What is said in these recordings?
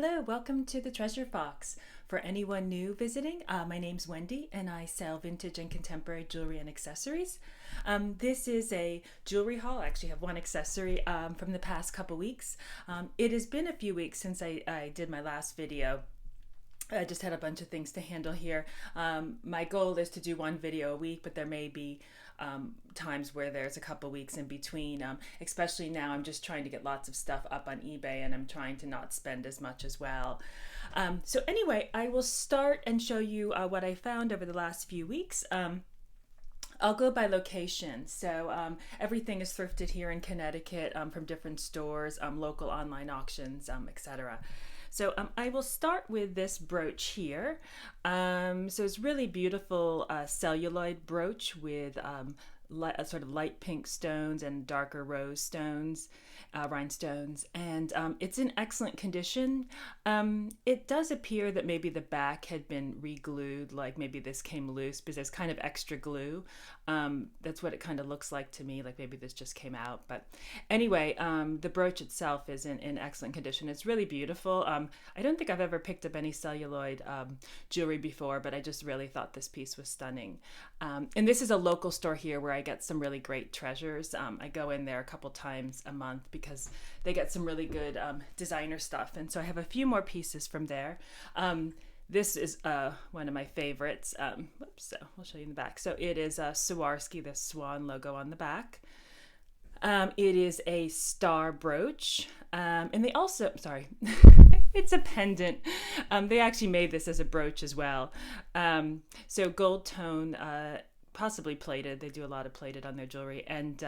Hello, welcome to the Treasure Box. For anyone new visiting, my name's Wendy and I sell vintage and contemporary jewelry and accessories. This is a jewelry haul. I actually have one accessory from the past couple weeks. It has been a few weeks since I did my last video. I just had a bunch of things to handle here. My goal is to do one video a week, but there may be times where there's a couple weeks in between. Especially now, I'm just trying to get lots of stuff up on eBay and I'm trying to not spend as much as well. So anyway, I will start and show you what I found over the last few weeks. I'll go by location. So everything is thrifted here in Connecticut from different stores, local online auctions, etc. So I will start with this brooch here. So it's really beautiful celluloid brooch with sort of light pink stones and darker rose stones, rhinestones, and it's in excellent condition. It does appear that maybe the back had been re-glued, like maybe this came loose because there's kind of extra glue. That's what it kind of looks like to me, like maybe this just came out. But anyway, the brooch itself is in excellent condition. It's really beautiful. I don't think I've ever picked up any celluloid jewelry before, but I just really thought this piece was stunning. And this is a local store here where I get some really great treasures. I go in there a couple times a month because they get some really good designer stuff. And so I have a few more pieces from there. This is one of my favorites. So I'll show you in the back. So it is Swarovski, the swan logo on the back. It is a star brooch. And they also, sorry, it's a pendant. They actually made this as a brooch as well. So gold tone, possibly plated. They do a lot of plated on their jewelry, and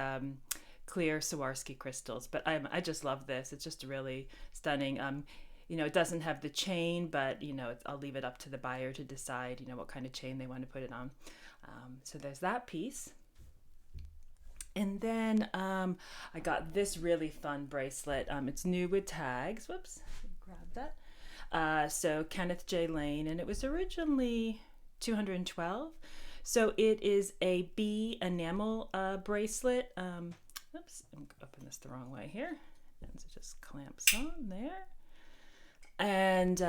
clear Swarovski crystals. But I just love this. It's just really stunning. You know, it doesn't have the chain, but you know, I'll leave it up to the buyer to decide, you know, what kind of chain they want to put it on. So there's that piece. And then I got this really fun bracelet. It's new with tags. Whoops, grab that. So Kenneth J Lane, and it was originally $212. So it is a bee enamel bracelet. Oops, I'm open this the wrong way here. And so it just clamps on there. And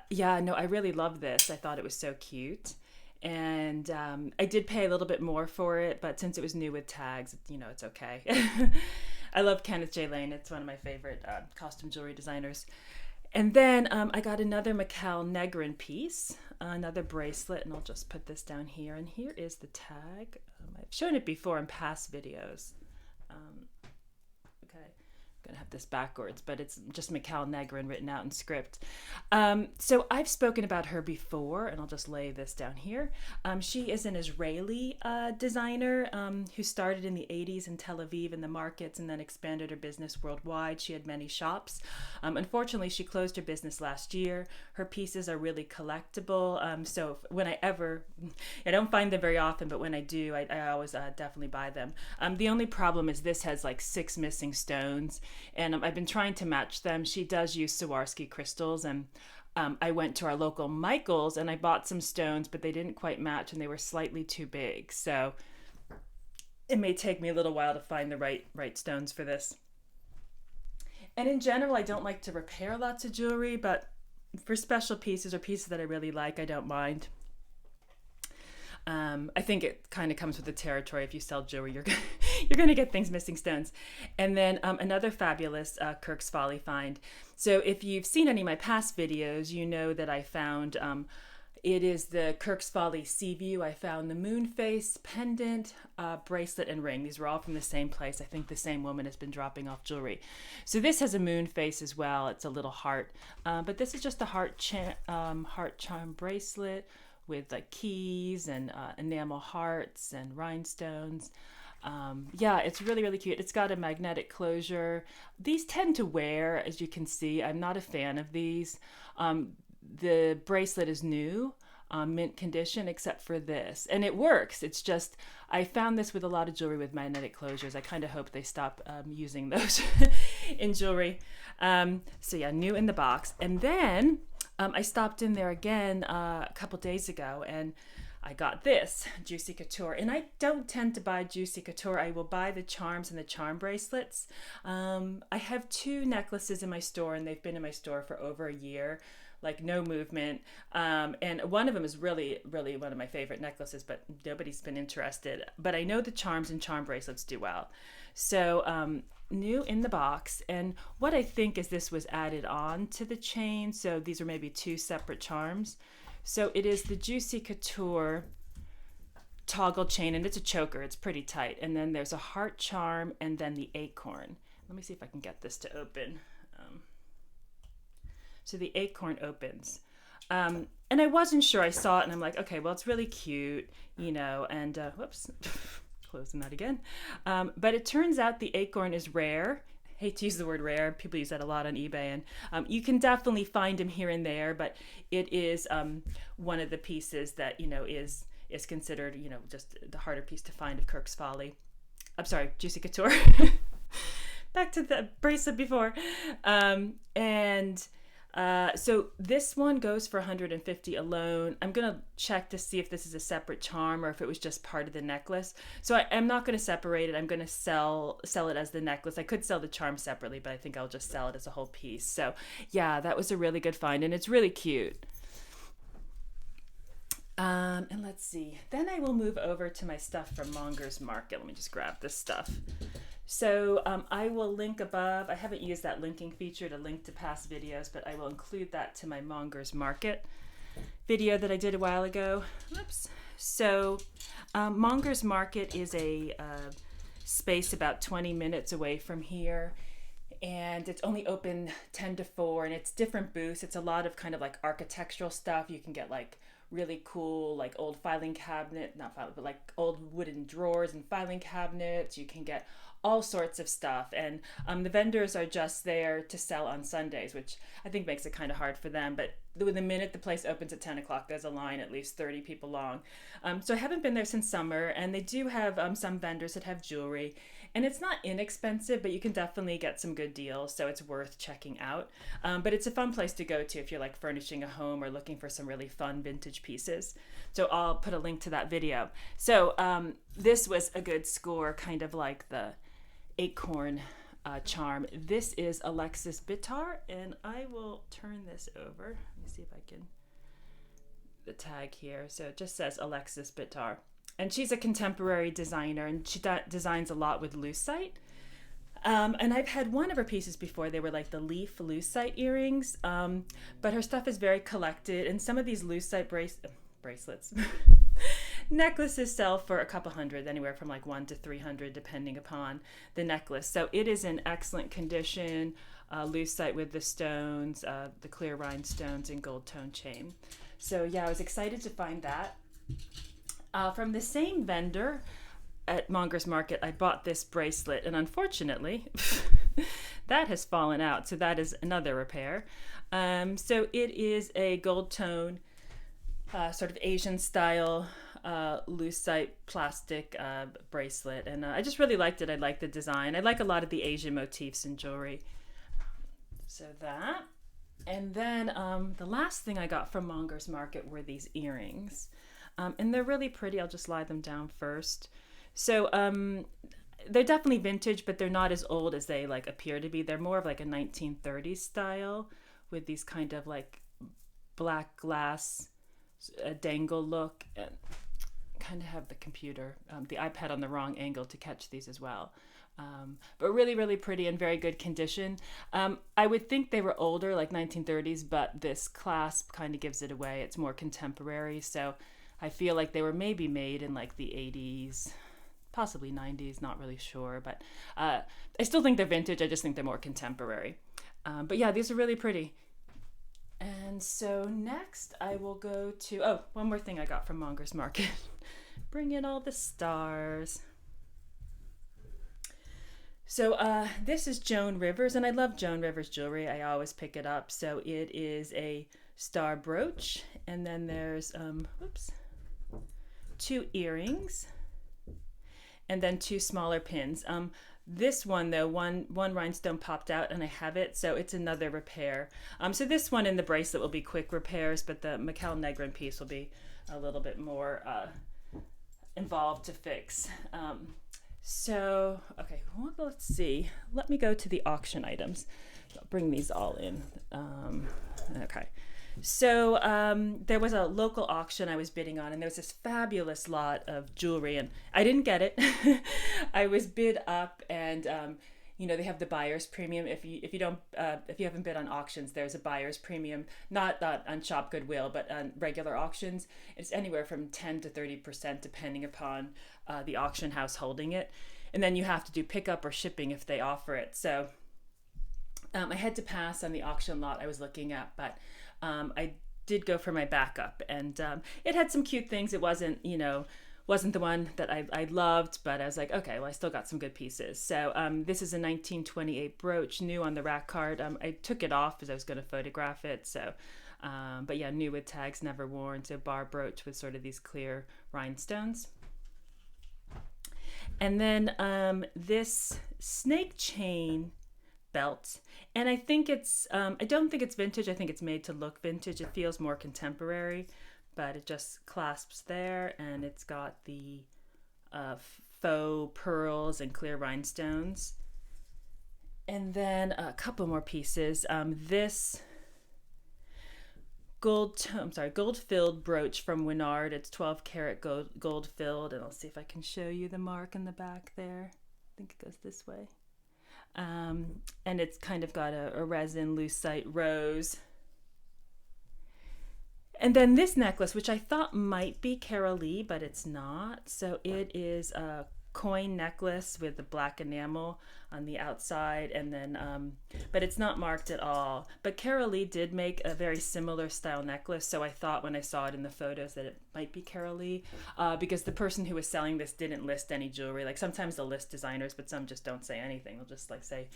yeah, no, I really love this. I thought it was so cute. And I did pay a little bit more for it, but since it was new with tags, you know, it's okay. I love Kenneth J Lane. It's one of my favorite costume jewelry designers. And then I got another Mikkel Negrin piece, another bracelet, and I'll just put this down here. And here is the tag. I've shown it before in past videos. Okay. I'm gonna have this backwards, but it's just Mikkel Negrin written out in script. So I've spoken about her before, and I'll just lay this down here. She is an Israeli designer who started in the 80s in Tel Aviv in the markets and then expanded her business worldwide. She had many shops. Unfortunately, she closed her business last year. Her pieces are really collectible. So when I don't find them very often, but when I do, I always definitely buy them. The only problem is this has like 6 missing stones. And I've been trying to match them. She does use Swarovski crystals, and I went to our local Michael's and I bought some stones, but they didn't quite match and they were slightly too big. So it may take me a little while to find the right stones for this. And in general, I don't like to repair lots of jewelry, but for special pieces or pieces that I really like, I don't mind. I think it kind of comes with the territory. If you sell jewelry, you're going to get things missing stones. And then another fabulous Kirks Folly find. So if you've seen any of my past videos, you know that I found, it is the Kirks Folly Sea View. I found the moon face, pendant, bracelet, and ring. These were all from the same place. I think the same woman has been dropping off jewelry. So this has a moon face as well. It's a little heart. But this is just a heart charm bracelet with like keys and enamel hearts and rhinestones. Yeah, it's really, really cute. It's got a magnetic closure. These tend to wear, as you can see. I'm not a fan of these. The bracelet is new, mint condition, except for this. And it works. It's just, I found this with a lot of jewelry with magnetic closures. I kind of hope they stop using those in jewelry. So yeah, new in the box. And then I stopped in there again a couple days ago, and I got this Juicy Couture, and I don't tend to buy Juicy Couture. I will buy the charms and the charm bracelets. I have 2 necklaces in my store, and they've been in my store for over a year, like no movement. And one of them is really, really one of my favorite necklaces, but nobody's been interested. But I know the charms and charm bracelets do well. So new in the box, and what I think is this was added on to the chain. So these are maybe 2 separate charms. So it is the Juicy Couture toggle chain, and it's a choker. It's pretty tight. And then there's a heart charm, and then the acorn. Let me see if I can get this to open. So the acorn opens. And I wasn't sure. I saw it, and I'm like, okay, well, it's really cute, you know, and whoops, closing that again. But it turns out the acorn is rare. Hate to use the word rare. People use that a lot on eBay, and you can definitely find them here and there, but it is one of the pieces that, you know, is considered, you know, just the harder piece to find of Kirks Folly. I'm sorry, Juicy Couture. Back to the bracelet before. So this one goes for $150 alone. I'm going to check to see if this is a separate charm or if it was just part of the necklace. So I'm not going to separate it. I'm going to sell it as the necklace. I could sell the charm separately, but I think I'll just sell it as a whole piece. So yeah, that was a really good find, and it's really cute. And let's see. Then I will move over to my stuff from Mongers Market. Let me just grab this stuff. So I will link above. I haven't used that linking feature to link to past videos, but I will include that to my Mongers Market video that I did a while ago. Oops. So Mongers Market is a space about 20 minutes away from here, and it's only open 10 to 4, and it's different booths. It's a lot of kind of like architectural stuff. You can get like really cool, like old filing cabinet, not filing, but like old wooden drawers and filing cabinets. You can get all sorts of stuff, and the vendors are just there to sell on Sundays, which I think makes it kind of hard for them. But the minute the place opens at 10 o'clock, there's a line at least 30 people long. So I haven't been there since summer, and they do have some vendors that have jewelry, and it's not inexpensive, but you can definitely get some good deals, so it's worth checking out. But it's a fun place to go to if you're like furnishing a home or looking for some really fun vintage pieces. So I'll put a link to that video. So this was a good score, kind of like the acorn charm. This is Alexis Bittar, and I will turn this over. Let me see if I can, the tag here. So it just says Alexis Bittar, and she's a contemporary designer, and she designs a lot with lucite. And I've had one of her pieces before. They were like the leaf lucite earrings, but her stuff is very collected, and some of these lucite bracelets necklaces sell for a couple hundred, anywhere from like $100 to $300 depending upon the necklace. So it is in excellent condition, lucite with the stones, the clear rhinestones, and gold tone chain. So yeah, I was excited to find that. From the same vendor at Mongers Market, I bought this bracelet, and unfortunately that has fallen out, so that is another repair. So it is a gold tone, sort of Asian style lucite plastic bracelet, and I just really liked it. I like the design. I like a lot of the Asian motifs in jewelry. So that, and then the last thing I got from Mongers Market were these earrings, and they're really pretty. I'll just lie them down first. So they're definitely vintage, but they're not as old as they like appear to be. They're more of like a 1930s style with these kind of like black glass dangle look, and kind of have the computer, the iPad on the wrong angle to catch these as well. But really, really pretty and very good condition. I would think they were older, like 1930s, but this clasp kind of gives it away. It's more contemporary, so I feel like they were maybe made in like the 80s, possibly 90s, not really sure, but I still think they're vintage. I just think they're more contemporary. But yeah, these are really pretty. And so next I will go to, one more thing I got from Mongers Market. Bring in all the stars. So this is Joan Rivers, and I love Joan Rivers jewelry. I always pick it up. So it is a star brooch, and then there's, 2 earrings, and then 2 smaller pins. This one though, one rhinestone popped out, and I have it, so it's another repair. So this one in the bracelet will be quick repairs, but the Mikel Negrin piece will be a little bit more involved to fix. So, okay, well, let's see. Let me go to the auction items. I'll bring these all in. Okay. So there was a local auction I was bidding on, and there was this fabulous lot of jewelry, and I didn't get it. I was bid up, and they have the buyer's premium. If you haven't bid on auctions, there's a buyer's premium, not on Shop Goodwill, but on regular auctions. It's anywhere from 10 to 30% depending upon the auction house holding it, and then you have to do pickup or shipping if they offer it. So I had to pass on the auction lot I was looking at, but I did go for my backup, and it had some cute things. It wasn't the one that I loved, but I was like, okay, well, I still got some good pieces. So this is a 1928 brooch, new on the rack card. I took it off because I was going to photograph it. So, but yeah, new with tags, never worn. So bar brooch with sort of these clear rhinestones. And then this snake chain belt, and I think I don't think it's vintage. I think it's made to look vintage. It feels more contemporary, but it just clasps there, and it's got the faux pearls and clear rhinestones. And then a couple more pieces. This gold-filled brooch from Winard. It's 12 karat gold-filled, and I'll see if I can show you the mark in the back there. I think it goes this way. And it's kind of got a resin lucite rose. And then this necklace, which I thought might be Cara Lee, but it's not. So it is a coin necklace with the black enamel on the outside, and then but it's not marked at all. But Cara Lee did make a very similar style necklace, so I thought when I saw it in the photos that it might be Cara Lee, because the person who was selling this didn't list any jewelry. Like sometimes they'll list designers, but some just don't say anything. They'll just like say,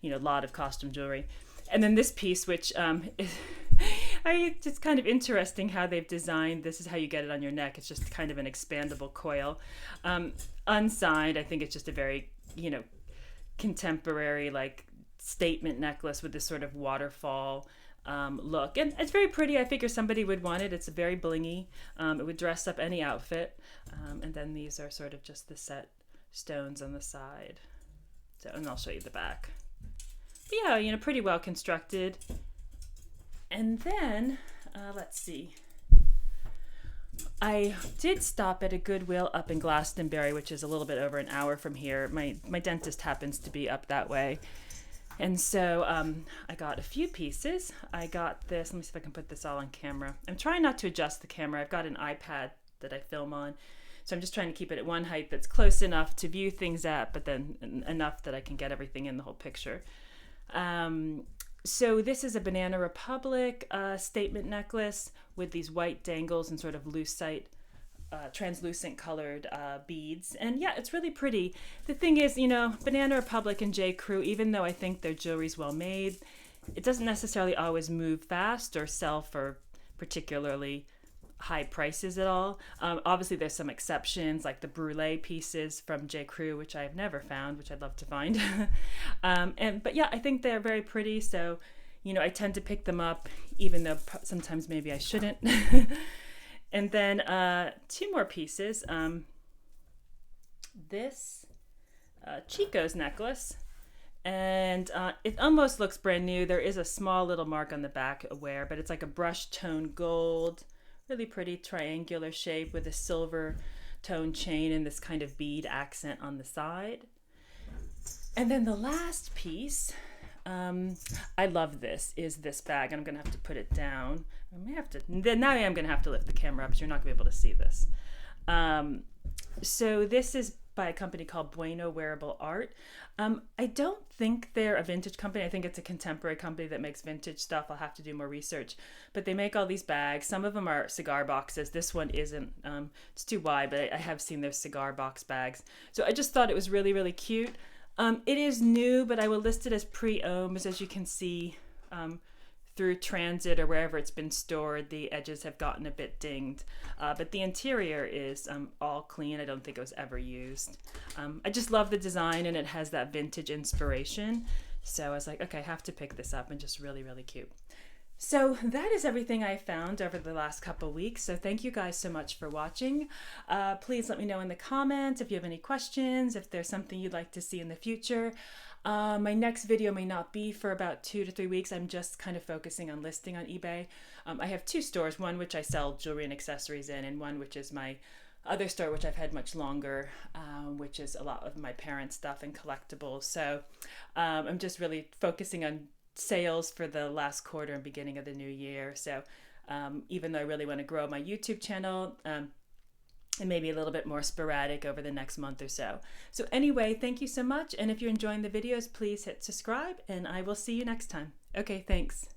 lot of costume jewelry. And then this piece, which it's kind of interesting how they've designed. This is how you get it on your neck. It's just kind of an expandable coil. Unsigned, I think it's just a very, contemporary, like, statement necklace with this sort of waterfall look. And it's very pretty. I figure somebody would want it. It's very blingy. It would dress up any outfit. And then these are sort of just the set stones on the side. So, and I'll show you the back. But yeah, pretty well constructed. And then, let's see. I did stop at a Goodwill up in Glastonbury, which is a little bit over an hour from here. My dentist happens to be up that way. And so I got a few pieces. I got this. Let me see if I can put this all on camera. I'm trying not to adjust the camera. I've got an iPad that I film on. So I'm just trying to keep it at one height that's close enough to view things at, but then enough that I can get everything in the whole picture. So this is a Banana Republic statement necklace with these white dangles and sort of lucite, translucent colored beads. And yeah, it's really pretty. The thing is, Banana Republic and J. Crew, even though I think their jewelry's well made, it doesn't necessarily always move fast or sell for particularly high prices at all. Obviously there's some exceptions, like the brulee pieces from J. Crew, which I've never found, which I'd love to find. But yeah, I think they're very pretty. So, I tend to pick them up, even though sometimes maybe I shouldn't. And then two more pieces. This Chico's necklace, and it almost looks brand new. There is a small little mark on the back of wear, but it's like a brush tone gold. Really pretty triangular shape with a silver tone chain and this kind of bead accent on the side. And then the last piece, I love this, is this bag. I'm going to have to put it down. Now I am going to have to lift the camera up so you're not going to be able to see this. So this is by a company called Bueno Wearable Art. I don't think they're a vintage company. I think it's a contemporary company that makes vintage stuff. I'll have to do more research. But they make all these bags. Some of them are cigar boxes. This one isn't. It's too wide, but I have seen those cigar box bags. So I just thought it was really, really cute. It is new, but I will list it as pre-owned, as you can see through transit or wherever it's been stored, the edges have gotten a bit dinged. But the interior is all clean. I don't think it was ever used. I just love the design, and it has that vintage inspiration. So I was like, okay, I have to pick this up, and just really, really cute. So that is everything I found over the last couple weeks. So thank you guys so much for watching. Please let me know in the comments if you have any questions, if there's something you'd like to see in the future. My next video may not be for about 2 to 3 weeks. I'm just kind of focusing on listing on eBay. I have 2 stores, one which I sell jewelry and accessories in, and one which is my other store, which I've had much longer, which is a lot of my parents' stuff and collectibles. So I'm just really focusing on sales for the last quarter and beginning of the new year. So even though I really want to grow my YouTube channel, it may be a little bit more sporadic over the next month or so. So anyway, thank you so much. And if you're enjoying the videos, please hit subscribe and I will see you next time. Okay, thanks.